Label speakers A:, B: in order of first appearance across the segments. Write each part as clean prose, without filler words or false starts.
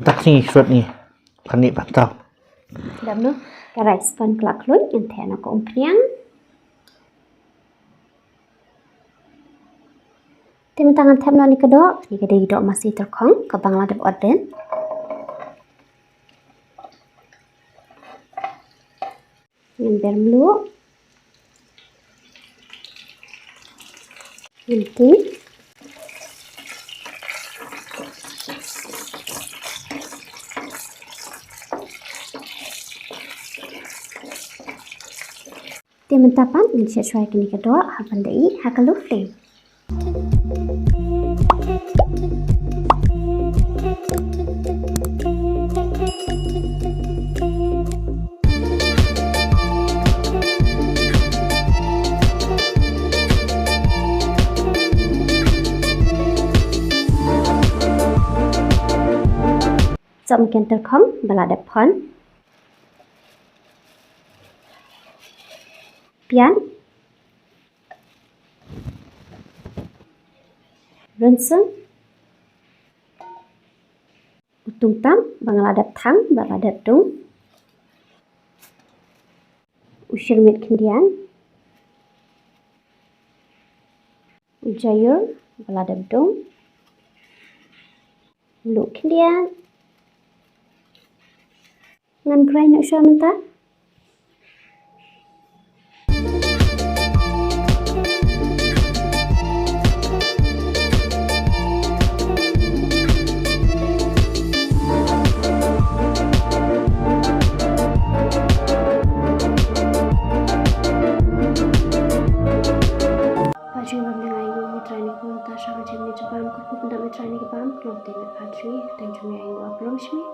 A: tak sini surat ni panik patau
B: Dalam no respon kelak lun yang tiada ko umpriang. Tim tangan tap no ni kedok masih terkong ke bangla dep orden. Yang bermelu. Nanti dia mentapan yang sesuai kini kedua hapandai hakalu flame. Som kian terkom balada pon pian Ronson utung tam bangaladap thang baladap tung ushir mit kendian ujayur baladap tung lu kendian ngan gray nak syar mentah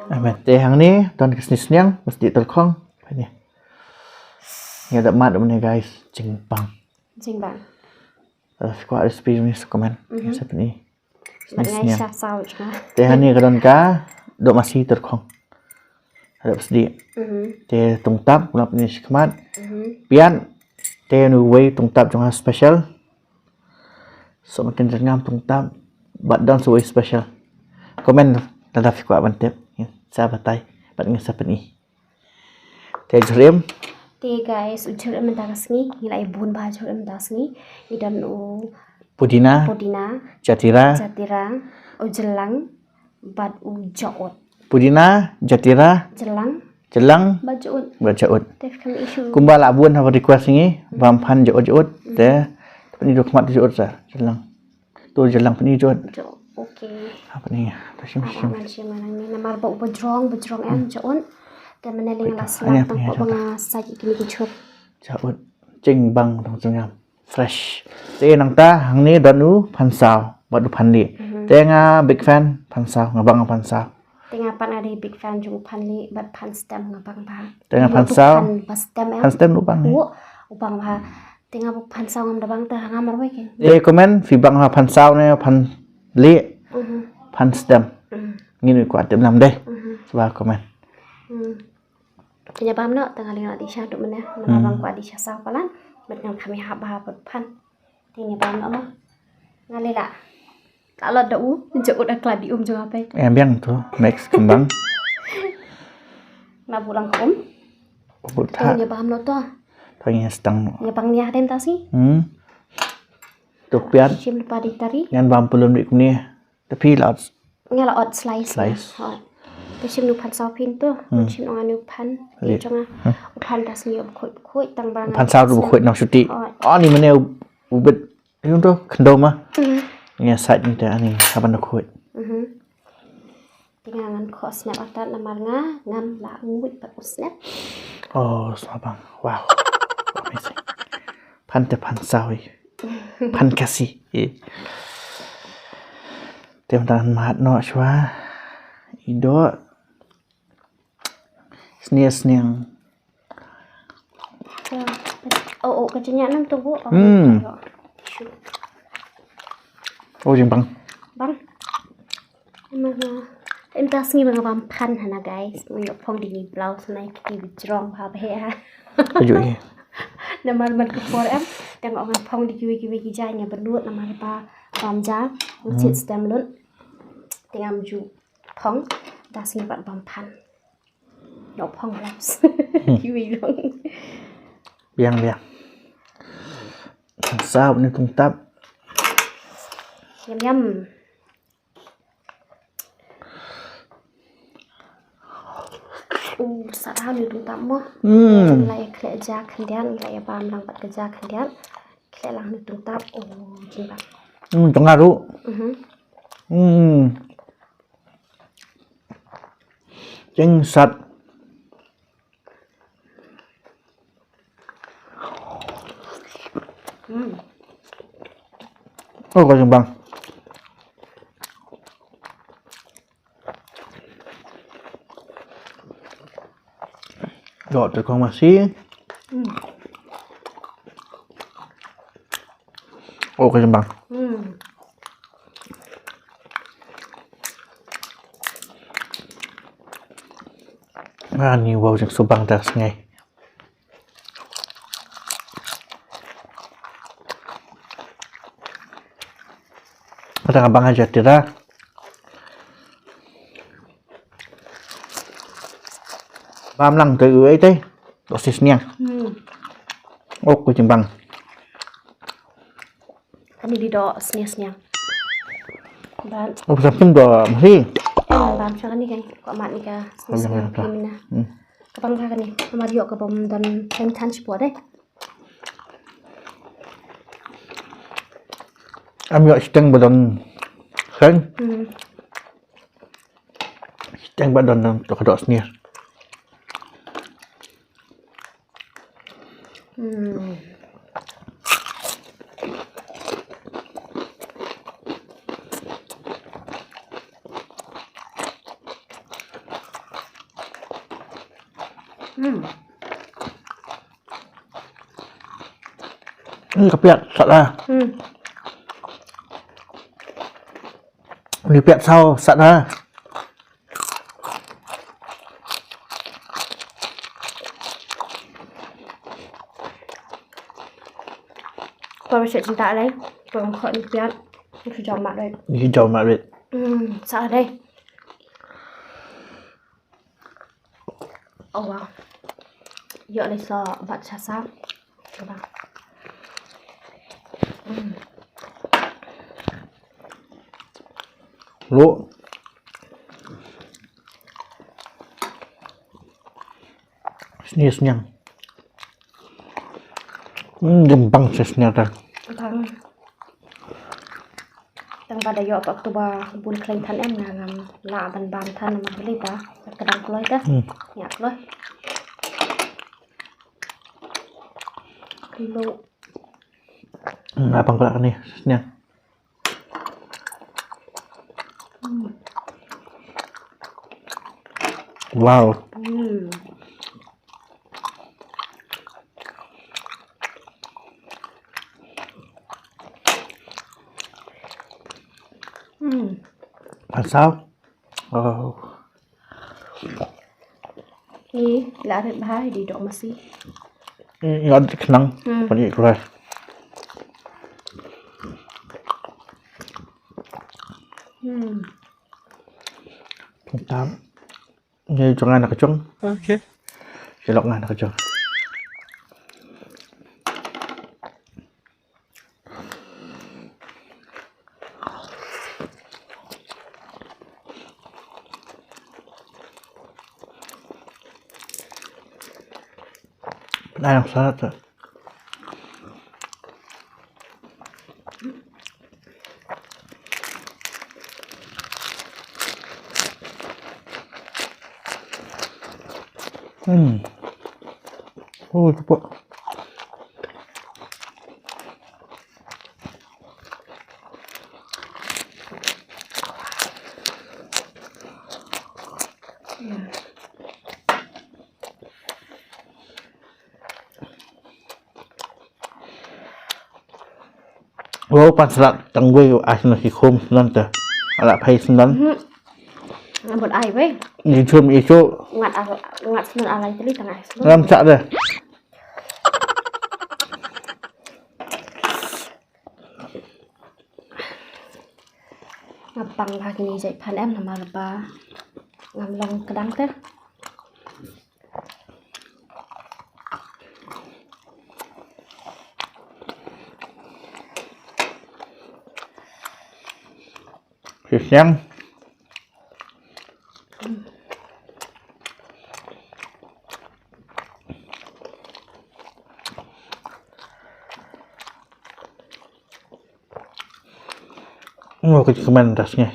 A: Amen. Teh hang ni don kesnis niang mesti terkong. Ni. Ya dak mat ni guys, jengpang.
B: Jengpang.
A: Squat recipe ni komen. Siapa ni?
B: Magnai chef sauj na.
A: Teh hang ni kadon ka dok masih terkong. Ada sedih. Teh tungtap pula ni kemat. Pian teh nu way tungtap jong special. So makin jengam tungtap badan suai special. Komen dah fikwa bantep. Sahabat bat ngi sapani te jrem
B: te guys ujur mentasni nilai bun bajur mentasni idan
A: pudina jatira ujelang bat ujaut
B: pudina jatira jelang
A: bajaut kumbal abun apa request ni bampan jaut te pani dokumat jaut sa jelang pani jaut.
B: Okay.
A: Apa ni?
B: Macam ni nama bau bejrong em jaun. Dan meneling las lang tangkap bang saji kini kucup.
A: Jaun cing bang tang cengam fresh. Te nang ta hang ni danu pansau badu panli. Te nga big fan pansau ngabang pansau.
B: Te nga pan ada big fan jung panli bat pan stem ngabang ba.
A: Te nga pansau pan stem lu bang.
B: Ubang ba. Te nga pansau ngam dabang ta ngamar bae ke.
A: Te komen fi bang ha pansau ne pan li pan stem ngini ko atem lam deh sebab komen
B: kenya paham nak tengah lingak di syah duk mana nama bang ko di syah sa palan bet ngam kami haba pan kenya paham nak mah ngalela kalau ada jauh dah keladi jauh apa
A: biang tu next kembang
B: nak pulang ke kenya paham nak tu
A: tanya setang
B: ya pang niah dem tasi
A: tupian
B: sim lupa ditari
A: yang bampulun dik ni tapi laut
B: ngala odd slice tu sim nu pan sau pin tu sim orang nu pan ni jonga pan das ni khoi tang bang
A: pan sau tu khoi nak cuti ni mana ubet yung tu kendom ah ni side ni dah ni kapan nak khoi
B: tinggal ngan ko snap atat namar ngam la nguit pat snap
A: oh sabang wow amazing pan te pan sau pan kasih tem tangan mat no shwa ido sniang
B: kecenya nang tu bu
A: jeng bang
B: entah sengi bang bang pan hana guys nguyok pong di blouse nai kiti bijrong ha be ha
A: tujuh
B: namar mat ko for em tengok ngang pong di kiwi kijanya berdua namar pa pamja ngecit stem lun tengah menuju pong ta sini bạn bom pan đậu phong lắm kiwi luôn
A: Biang biang. Sao nên tung tắp.
B: Yum yum. Saat hal itu tamu. Lai kerja kendian, lai bam lang bat kerja kendian. Kle lang itu tap. Jimbang.
A: Trong ngaru. Chanh sạch. Có chừng bằng. Gọi từ con mà xí. Có chừng bằng. Nhiều vào chẳng số bằng đặc ngày. Ada abang aja tidak. Bam lăng từ ấy thế. Dosis nha. Ốc của chừng bằng.
B: Ini di do sniasnya. Dan.
A: Ốc sampai do masih.
B: Bam siapa nih kan? Kok mat nih kan? Sniasnya gimana? Kapang kan nih? Sama dia ke bom dan pentan sport deh.
A: Em gọi steng badon khen. Steng badon to kedok sini. Ini kepiat salah. Đi pẹt sau sẵn ra.
B: Tôi sẽ chính tại đấy. Tôi không khỏi đi pẹt. Tôi sẽ chọn mạng đây.
A: Đi chọn mạng đây.
B: Sao ở đây? Oh wow. Dựa lên sò vặt chả sao. Các bạn.
A: Lỗ. Snis nhang. Gembang sesnya.
B: Bang. Tang pada yo pak tu ba bun kleng than em ngam la ban ban than ma beli ba kadang kloi ta. Ya kloi. Kilo.
A: Abang kelak nih sesnya. Wow. Làm sao?
B: Ini là thịt ba đi độ mà xí.
A: Ngon cái năng. Còn gì rồi. Tám. Như cho ngay là cái chung. Ok. Chỉ lọc ngay là cái chung. Đây làm sao rồi. Ôi cái bộ. Wow, pan selat tangwe asal si khom selan tu. Alat pay selan.
B: Buat ai weh?
A: Ni cuma itu.
B: Ngat selan alai tadi tengah.
A: Ram sak dah.
B: Ngapang pagi ni jai pan em nama lepa. ngamlang kedang teh.
A: Siang. Oh, kecuman rasnya.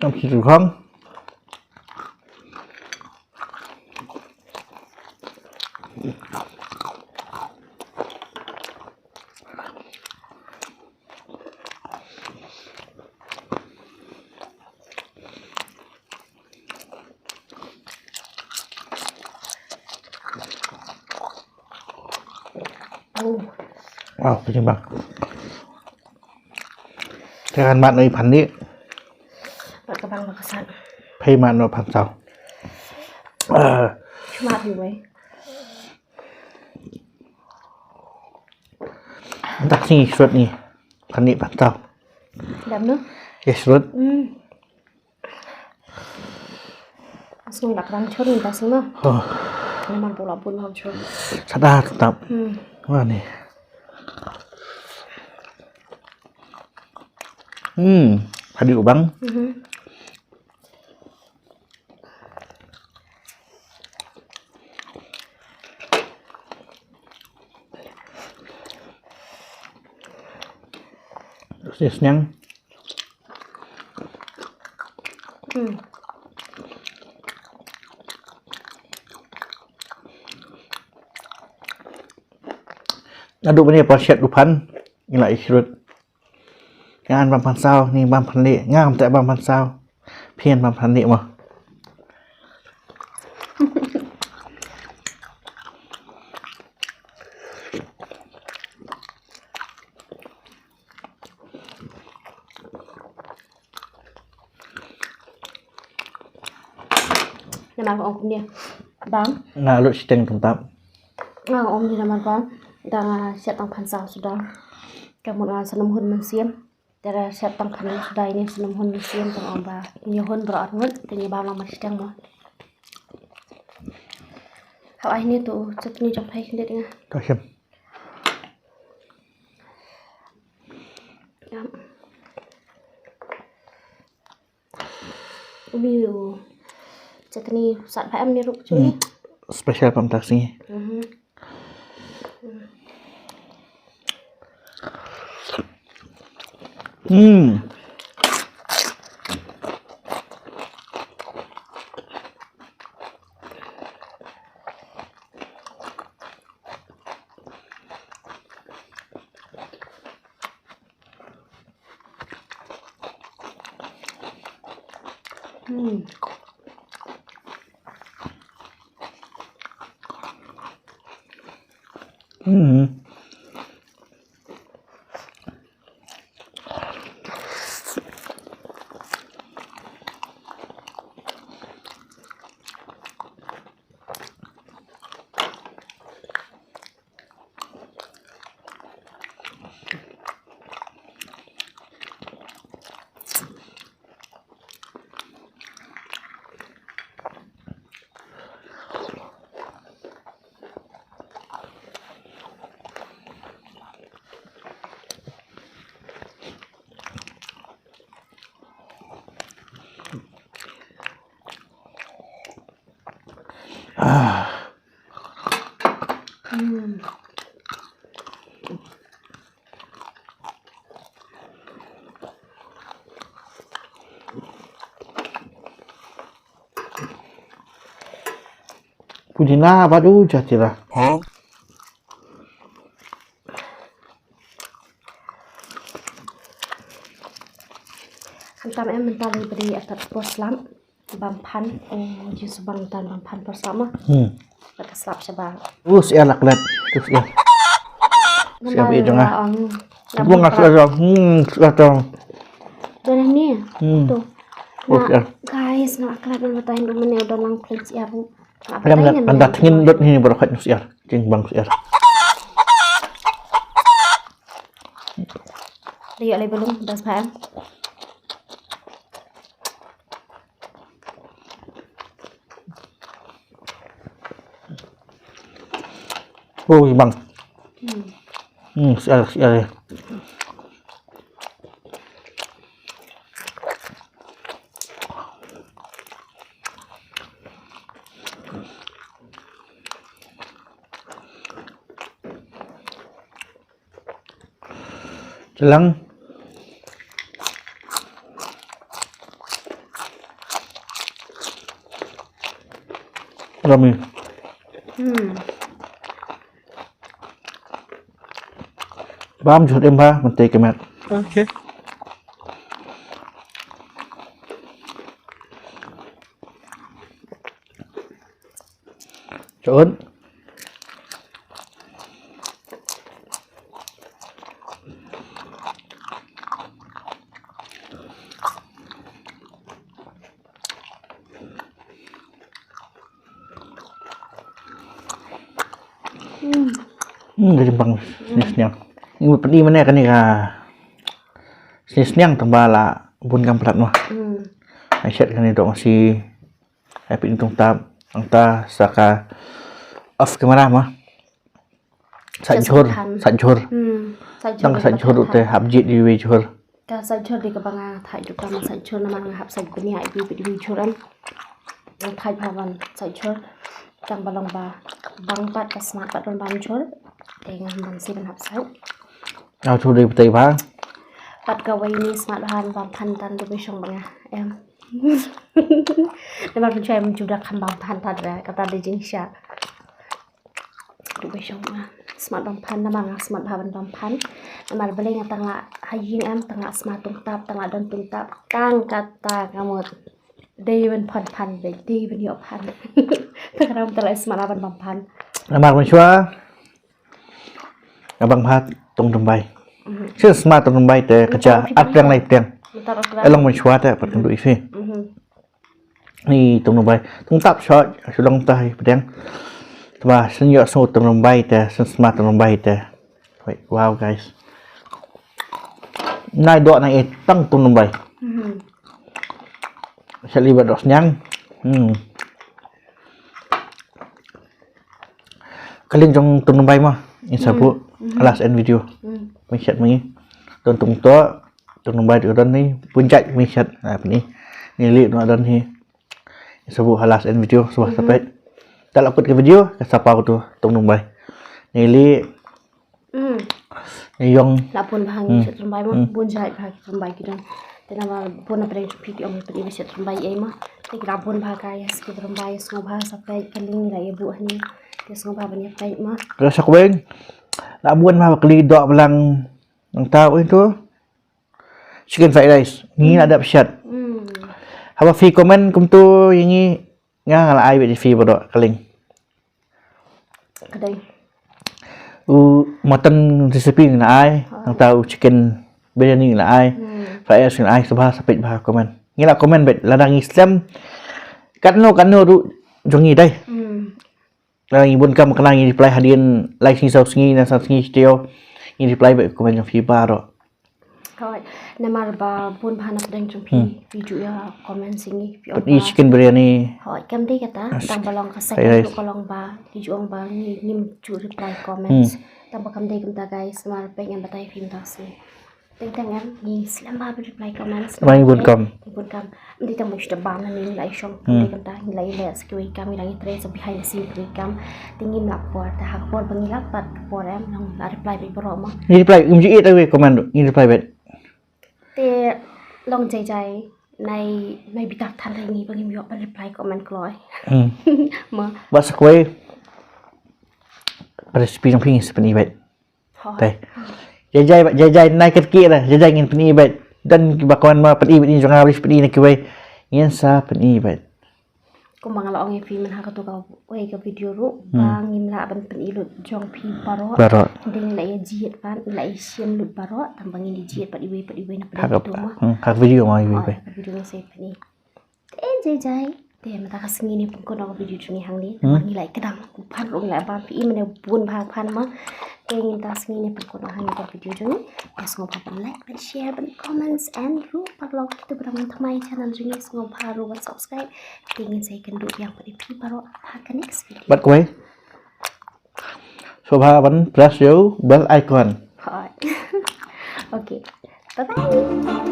A: Ông chỉ được không? Wow, penyeimbang. Jangan bạn ơi phản đi.
B: Bạn các bạn vào sẵn.
A: Pay bạn nó phản sao.
B: Cuma thì vậy.
A: Tak sini surat ni. Phản đi phản sao.
B: Đậm nước.
A: Yes, surat.
B: Langsung đặt răng chốt người ta xuống đâu. Ini mampu lapun mau chốt.
A: Sadar tetap. Wah nih. Tadi ubang. Terus dia senyang. Aduk ini porsiat dupan. Inilah isrut. Ngan bang pan sao ni bang pan ni ngam tak bang pan sao. Phiên bang pan ni mà.
B: Nama ông cũng đi. Bang.
A: Nah, lu sedang tetap.
B: Om di nama bang. Đang set tang pan sao sudah. Kemudian senam hun mensiam. Dari set tang pan sudah ini senam hun mensiam tang om ba. Ini hun berat ngut. Tanya bang lama sedang mah. Hal ini tuh chutney trong hay cái đấy.
A: Thôi xem.
B: Biu chutney sản phải em đi rụng chứ.
A: Spesial pamtak sini. Pudina baru jatira.
B: Khăn tam em mình ta lấy beri atat pos lắm bam pan you subang tan bam pan pos lắm á bật slap sabang
A: Siya laklat. Itu siya. Siya
B: Nama
A: beda ngah.
B: lah
A: Buang ngas lah dong. Sudah dong.
B: dan ni tuh
A: Oh,
B: nah
A: siya.
B: guys nak aklat nama tahin dulu ni udah lang plate siap
A: Kaya anda tingin dot ni berakat siya. Jeng bang siya.
B: Lihat lagi belum dah paham
A: Oh, bang. Siya. Jelang. Rami. Bám chuột em ba, mình tê cái mẹ. Ok. Trộn. Dari bang snisnyang. Ini pedi mana kan ni snisnyang tambah lah bun kamplat mah. Ai set kan ni dok masih happy tung tab angta saka off kamera mah. Sanjur. Tang sanjur teh habjit di wejur.
B: Ka sanjur di kebanga thai du tam sanjur nama ngahap sai beni ai bi di wijuran yang thai bhavan sanjur tang balong ba bang pat ka smart pat ban jur dengan bang si ban hap sai
A: Ao thu đi tây ba.
B: Pat ka wai ni smart han bang pan tan du bi shong banga em Nama pun saya menjudak kambang pan tada kata di jingsha du bi shong banga smart bang pan nama ngah smart bhavan bang pan nama beleng tanga hayin em tanga smart tung tap tanga don tung tap tang kata kamu đây bên pan về đi bên hiệu pan tất cả ta lại smart bhavan bang pan
A: Namar menshua. Abang Pat tung tumbai. Saya smart tung tumbai teh kerja yang lain tiang. Elong menshua teh pada untuk ife. Ni tung tumbai. Tung tap shot sulong tai pedang. Tuma senyok so tung tumbai teh smart tung tumbai teh. Wow guys. Nai dok nai tang tung tumbai. Saya libat dok nyang. Kalian trong tung tumbai mah. Ini sabu last end video. Mình chat mình tuần tung to tung tumbai được đơn này puncak mình chat ni lihat nak dan ni sabu last end video sudah sampai. Tak laput ke video ke siapa tu tung tumbai. Ni ni yang
B: lapun bahangi chat tumbai mah puncak bahangi tumbai kita. Tena mal pun apa yang cuci om pergi chat tumbai ai mah. Tapi lapun bahagia sikit tumbai semua bahasa sampai keling lah ibu ni. Dia semua banyak baik mah.
A: Rasa kuing. Nak buat mah kali dok belang nang tahu itu. Chicken fried rice. Ni ada pesat. Haba fi komen kum tu yang ni ngah ngala ai be fi bodo keling.
B: Kedai.
A: Mutton recipe na ai, nang tahu chicken biryani na ai. Fried rice na ai subah sapit bah komen. Ngila komen bet ladang Islam. Kano ru jongi dai. Lang ibun kam kena ngi reply hadian like sing sau singi na sang singi steo ngi reply be komen yang fi baro.
B: Rồi, nama ba pun bahan apa yang cuci video ya komen singi.
A: Peti chicken biryani.
B: Hỏi kem đi kata, tang balong kasek lu kolong ba video ang ba ni nim cu reply comments. Tang ba kem đi kem ta guys, mar pengen batai film ta si. Teng em ni silam ba reply comments.
A: Mai ibun kam.
B: Nanti tang mo siya ba na ni lai shong kem di kem ta nilai le sekui kami lagi tre sa behind the scene kami kam tingin lap por ta hak por bangilap pat por em nang reply be bro ma.
A: Ni reply umji it away comment ni reply bet.
B: Te long jaiในบิตักทันอะไรนี้บางทีมีออกมา reply comment กลอยมา
A: Buat sekue recipe yang pingin seperti bet. Teh. Jajai naik kaki lah. Jajai ingin peni bet. dan bakawan ma pedi ini jangan habis pedi nak kiwai ingin sa pedi baik
B: Kung mga laong yung film ha kato ka way ka video ro bang imla ban pen ilot jong pi paro
A: Paro.
B: hindi nila ya jiet pan ila isiem lut paro tambang ini jiet pa iwe na
A: Hak
B: pada mo
A: hak video ma iwi baik
B: video na say pani jay te mata ka singini pun ko na video juni hang ni tambang nila kedang pan ro nila ban pi imene bun bang pan ma te ngin ta singini pun ko na hang ka video juni yes ngop pa like and share and comments and ru paglog kita beramai thamai channel juni ngop haru wa subscribe tingin saya kenduk yang pada pi paro hak next video
A: bắt quay số 3 bấm press dấu bell icon
B: Hi. Okay. Bye-bye.